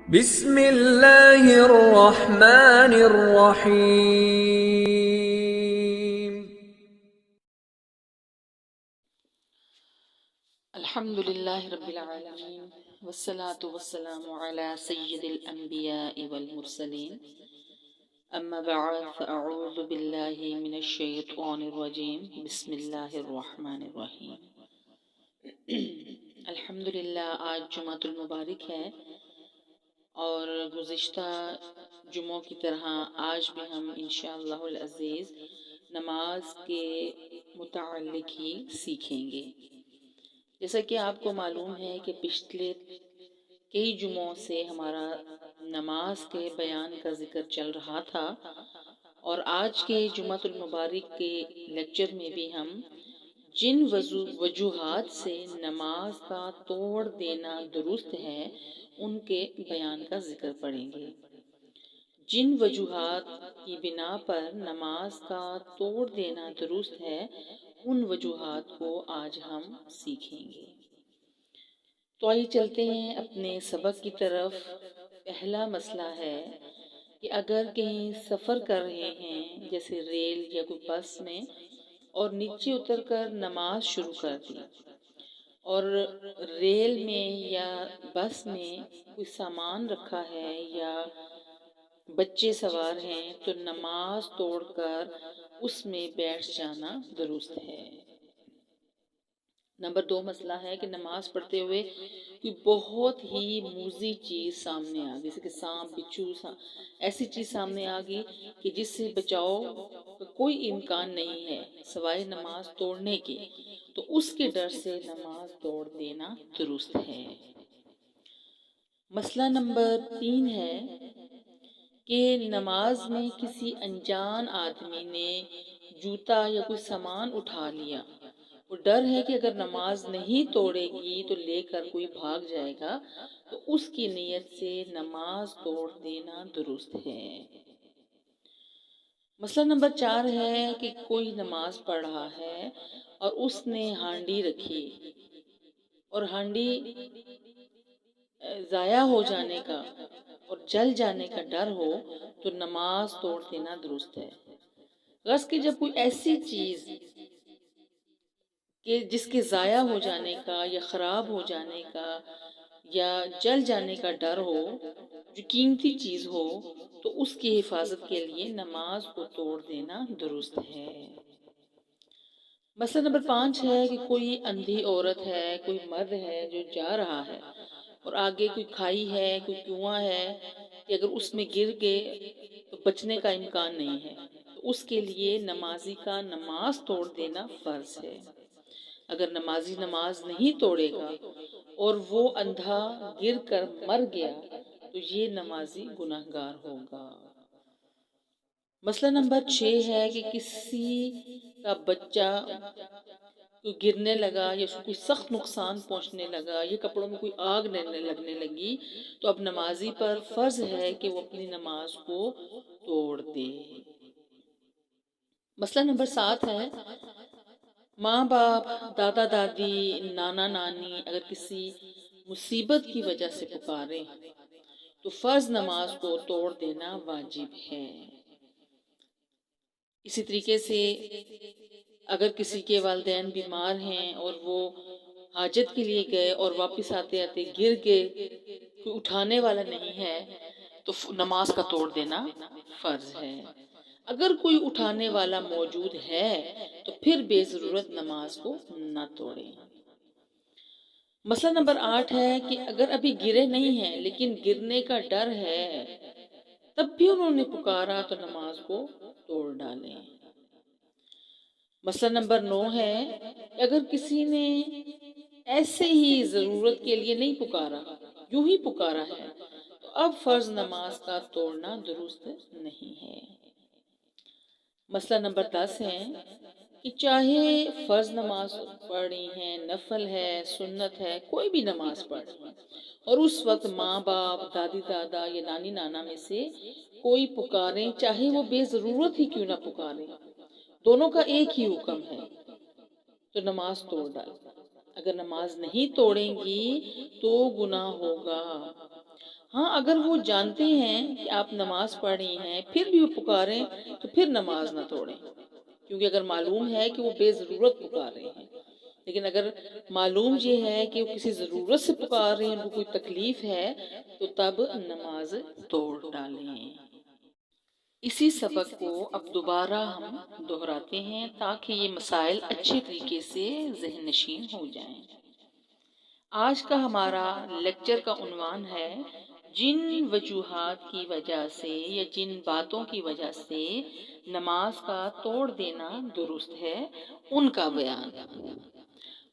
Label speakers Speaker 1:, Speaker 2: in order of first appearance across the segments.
Speaker 1: بسم اللہ الرحمن الرحیم۔
Speaker 2: الحمد للہ رب العالمین والصلاة والسلام علی سید الانبیاء والمرسلین، اما بعد فاعوذ باللہ من الشیطان الرجیم، بسم اللہ الرحمن الرحیم۔ الحمدللہ آج جمعۃ المبارک ہے اور گزشتہ جمعوں کی طرح آج بھی ہم انشاءاللہ العزیز نماز کے متعلق ہی سیکھیں گے۔ جیسا کہ آپ کو معلوم ہے کہ پچھلے کئی جمعوں سے ہمارا نماز کے بیان کا ذکر چل رہا تھا، اور آج کے جمعۃ المبارک کے لیکچر میں بھی ہم جن وجوہات سے نماز کا توڑ دینا درست ہے ان کے بیان کا ذکر پڑھیں گے۔ جن وجوہات کی بنا پر نماز کا توڑ دینا درست ہے ان وجوہات کو آج ہم سیکھیں گے۔ تو آئیے چلتے ہیں اپنے سبق کی طرف۔ پہلا مسئلہ ہے کہ اگر کہیں سفر کر رہے ہیں جیسے ریل یا کوئی بس میں، اور نیچے اتر کر نماز شروع کر دی، اور ریل میں یا بس میں کوئی سامان رکھا ہے یا بچے سوار ہیں تو نماز توڑ کر اس میں بیٹھ جانا درست ہے۔ نمبر 2 مسئلہ ہے کہ نماز پڑھتے ہوئے کوئی بہت ہی موذی چیز سامنے آ گئی، جیسے کہ سانپ، بچھو، ایسی چیز سامنے آ گئی کہ جس سے بچاؤ کا کوئی امکان نہیں ہے سوائے نماز توڑنے کے، تو اس کے ڈر سے نماز توڑ دینا درست ہے۔ مسئلہ نمبر 3 ہے کہ نماز میں کسی انجان آدمی نے جوتا یا کوئی سامان اٹھا لیا، وہ ڈر ہے کہ اگر نماز نہیں توڑے گی تو لے کر کوئی بھاگ جائے گا، تو اس کی نیت سے نماز توڑ دینا درست ہے۔ مسئلہ نمبر 4 ہے کہ کوئی نماز پڑھ رہا ہے اور اس نے ہانڈی رکھی، اور ہانڈی ضائع ہو جانے کا اور جل جانے کا ڈر ہو تو نماز توڑ دینا درست ہے۔ غرض کہ جب کوئی ایسی چیز کہ جس کے ضائع ہو جانے کا یا خراب ہو جانے کا یا جل جانے کا ڈر ہو، جو قیمتی چیز ہو، تو اس کی حفاظت کے لیے نماز کو توڑ دینا درست ہے۔ مسئلہ نمبر 5 ہے کہ کوئی اندھی عورت ہے، کوئی مرد ہے جو جا رہا ہے اور آگے کوئی کھائی ہے، کوئی کنواں ہے کہ اگر اس میں گر گئے تو بچنے کا امکان نہیں ہے، تو اس کے لیے نمازی کا نماز توڑ دینا فرض ہے۔ اگر نمازی نماز نہیں توڑے گا اور وہ اندھا گر کر مر گیا تو یہ نمازی گناہگار ہوگا۔ مسئلہ نمبر 6 ہے کہ کسی کا بچہ کوئی گرنے لگا یا اس کو کوئی سخت نقصان پہنچنے لگا یا کپڑوں میں کوئی آگ لگنے لگی، تو اب نمازی پر فرض ہے کہ وہ اپنی نماز کو توڑ دے۔ مسئلہ نمبر 7 ہے ماں باپ، دادا دادی، نانا نانی اگر کسی مصیبت کی وجہ سے پکارے تو فرض نماز کو توڑ دینا واجب ہے۔ اسی طریقے سے اگر کسی کے والدین بیمار ہیں اور وہ حاجت کے لیے گئے اور واپس آتے آتے گر گئے، کوئی اٹھانے والا نہیں ہے، تو نماز کا توڑ دینا فرض ہے۔ اگر کوئی اٹھانے والا موجود ہے تو پھر بے ضرورت نماز کو نہ توڑیں۔ مسئلہ نمبر 8 ہے کہ اگر ابھی گرے نہیں ہیں لیکن گرنے کا ڈر ہے تب بھی انہوں نے پکارا تو نماز کو توڑ ڈالیں۔ مسئلہ نمبر 9 ہے کہ اگر کسی نے ایسے ہی ضرورت کے لیے نہیں پکارا، یوں ہی پکارا ہے، تو اب فرض نماز کا توڑنا درست نہیں ہے۔ مسئلہ نمبر 10 ہے کہ چاہے فرض نماز پڑھنی ہے، نفل ہے، سنت ہے، کوئی بھی نماز پڑھ اور اس وقت ماں باپ، دادی دادا یا نانی نانا میں سے کوئی پکاریں، چاہے وہ بے ضرورت ہی کیوں نہ پکاریں، دونوں کا ایک ہی حکم ہے، تو نماز توڑ ڈال۔ اگر نماز نہیں توڑیں گی تو گناہ ہوگا۔ ہاں اگر وہ جانتے ہیں کہ آپ نماز پڑھ رہی ہیں پھر بھی وہ پکاریں تو پھر نماز نہ توڑیں، کیونکہ اگر معلوم ہے کہ وہ بے ضرورت پکار رہے ہیں، لیکن اگر معلوم یہ ہے کہ وہ کسی ضرورت سے پکار رہے ہیں، ان کو کوئی تکلیف ہے، تو تب نماز توڑ ڈالیں۔ اسی سبق کو اب دوبارہ ہم دہراتے ہیں تاکہ یہ مسائل اچھے طریقے سے ذہن نشین ہو جائیں۔ آج کا ہمارا لیکچر کا عنوان ہے جن وجوہات کی وجہ سے یا جن باتوں کی وجہ سے نماز کا توڑ دینا درست ہے ان کا بیان۔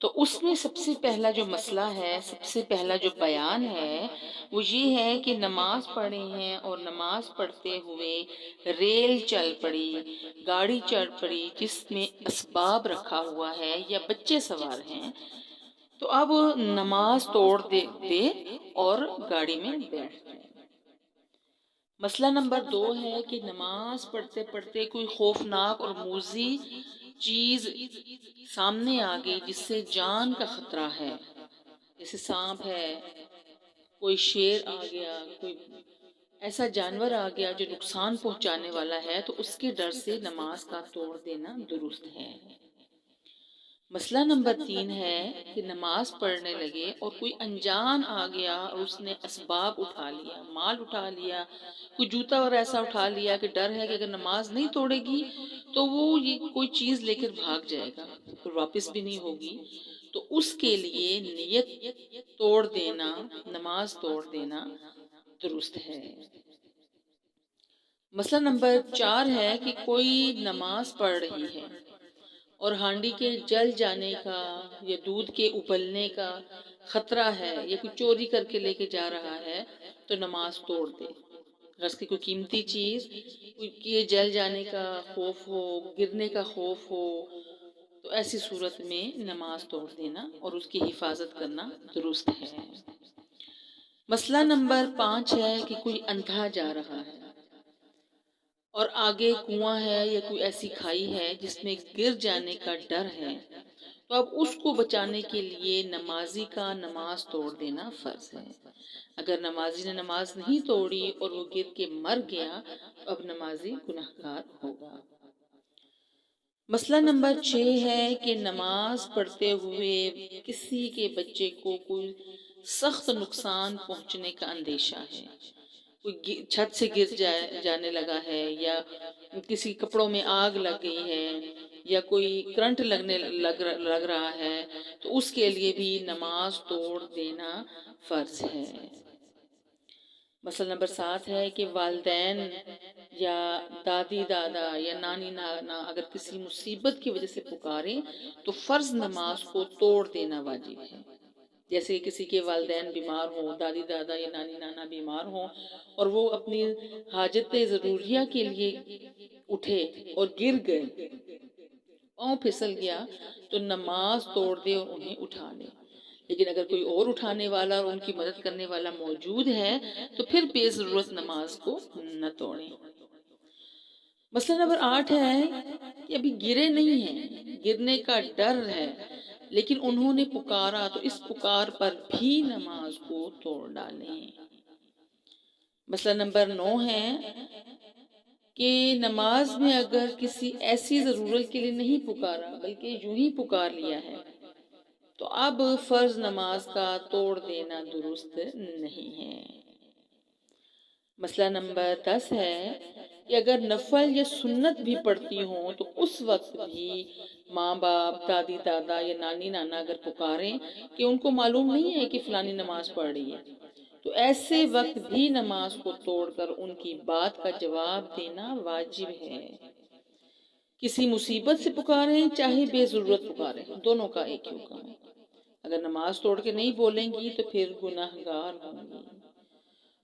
Speaker 2: تو اس میں سب سے پہلا جو مسئلہ ہے، سب سے پہلا جو بیان ہے وہ یہ ہے کہ نماز پڑھے ہیں اور نماز پڑھتے ہوئے ریل چل پڑی، گاڑی چڑھ پڑی جس میں اسباب رکھا ہوا ہے یا بچے سوار ہیں، تو اب نماز توڑ دے اور گاڑی میں بیٹھ جائے۔ مسئلہ نمبر 2 ہے کہ نماز پڑھتے پڑھتے کوئی خوفناک اور موذی چیز سامنے آ گئی جس سے جان کا خطرہ ہے، جیسے سانپ ہے، کوئی شیر آ گیا، کوئی ایسا جانور آ گیا جو نقصان پہنچانے والا ہے، تو اس کے ڈر سے نماز کا توڑ دینا درست ہے۔ مسئلہ نمبر 3 ہے کہ نماز پڑھنے لگے اور کوئی انجان آ گیا اور اس نے اسباب اٹھا لیا، مال اٹھا لیا، کوئی جوتا اور ایسا اٹھا لیا کہ ڈر ہے کہ اگر نماز نہیں توڑے گی تو وہ یہ کوئی چیز لے کر بھاگ جائے گا اور واپس بھی نہیں ہوگی، تو اس کے لیے نیت توڑ دینا، نماز توڑ دینا درست ہے۔ مسئلہ نمبر 4 ہے کہ کوئی نماز پڑھ رہی ہے اور ہانڈی کے جل جانے کا یا دودھ کے ابلنے کا خطرہ ہے یا کوئی چوری کر کے لے کے جا رہا ہے تو نماز توڑ دے۔ اگر اس کی کوئی قیمتی چیز کے جل جانے کا خوف ہو، گرنے کا خوف ہو، تو ایسی صورت میں نماز توڑ دینا اور اس کی حفاظت کرنا درست ہے۔ مسئلہ نمبر 5 ہے کہ کوئی اندھا جا رہا ہے اور آگے کنواں ہے یا کوئی ایسی کھائی ہے جس میں گر جانے کا ڈر ہے، تو اب اس کو بچانے کے لیے نمازی کا نماز توڑ دینا فرض ہے۔ اگر نمازی نے نماز نہیں توڑی اور وہ گر کے مر گیا تو اب نمازی گناہگار ہوگا۔ مسئلہ نمبر 6 ہے کہ نماز پڑھتے ہوئے کسی کے بچے کو کوئی سخت نقصان پہنچنے کا اندیشہ ہے، کوئی چھت سے گر جانے لگا ہے یا کسی کپڑوں میں آگ لگ گئی ہے یا کوئی کرنٹ لگ رہا ہے، تو اس کے لیے بھی نماز توڑ دینا فرض ہے۔ مسئلہ نمبر 7 ہے کہ والدین یا دادی دادا یا نانی نانا اگر کسی مصیبت کی وجہ سے پکاریں تو فرض نماز کو توڑ دینا واجب ہے۔ جیسے کسی کے والدین بیمار ہوں، دادی دادا یا نانی نانا بیمار ہوں اور وہ اپنی حاجت ضروریہ کے لیے اٹھے اور گر گئے، پاؤں پھسل گیا، تو نماز توڑ دے اور انہیں اٹھا لے۔ لیکن اگر کوئی اور اٹھانے والا اور ان کی مدد کرنے والا موجود ہے تو پھر بے ضرورت نماز کو نہ توڑیں۔ مسئلہ نمبر 8 ہے کہ ابھی گرے نہیں ہیں، گرنے کا ڈر ہے، لیکن انہوں نے پکارا تو اس پکار پر بھی نماز کو توڑ ڈالیں۔ مسئلہ نمبر 9 ہے کہ نماز میں اگر کسی ایسی ضرورت کے لیے نہیں پکارا بلکہ یوں ہی پکار لیا ہے تو اب فرض نماز کا توڑ دینا درست نہیں ہے۔ مسئلہ نمبر 10 ہے کہ اگر نفل یا سنت بھی پڑھتی ہوں تو اس وقت بھی ماں باپ، دادی دادا یا نانی نانا اگر پکاریں کہ ان کو معلوم نہیں ہے کہ فلانی نماز پڑھ رہی ہے، تو ایسے وقت بھی نماز کو توڑ کر ان کی بات کا جواب دینا واجب ہے۔ کسی مصیبت سے پکاریں چاہے بے ضرورت پکاریں، دونوں کا ایک ہی حکم ہے۔ اگر نماز توڑ کے نہیں بولیں گی تو پھر گناہگار ہوں گی۔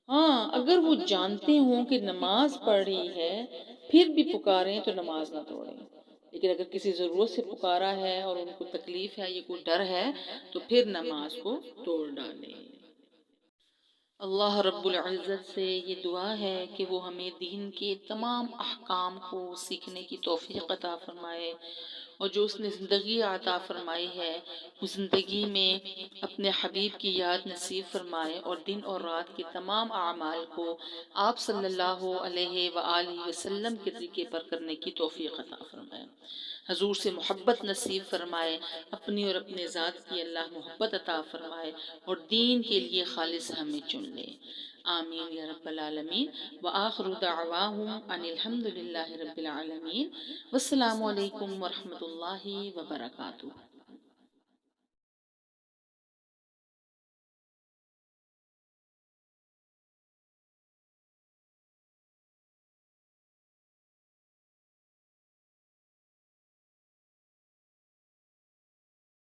Speaker 2: ہاں اگر وہ جانتے ہوں کہ نماز پڑھ رہی ہے پھر بھی پکاریں تو نماز نہ توڑیں، لیکن اگر کسی ضرورت سے پکارا ہے اور ان کو تکلیف ہے یا کوئی ڈر ہے تو پھر نماز کو توڑ ڈالیں۔ اللہ رب العزت سے یہ دعا ہے کہ وہ ہمیں دین کے تمام احکام کو سیکھنے کی توفیق عطا فرمائے اور جو اس نے زندگی عطا فرمائی ہے وہ زندگی میں اپنے حبیب کی یاد نصیب فرمائے، اور دن اور رات کے تمام اعمال کو آپ صلی اللہ علیہ وآلہ وسلم کے طریقے پر کرنے کی توفیق عطا فرمائے، حضور سے محبت نصیب فرمائے، اپنی اور اپنے ذات کی اللہ محبت عطا فرمائے، اور دین کے لیے خالص ہمیں چن لے، آمین یا رب العالمین۔ وآخر دعواہم ان الحمد للہ رب العالمین، والسلام علیکم ورحمۃ اللہ وبرکاتہ۔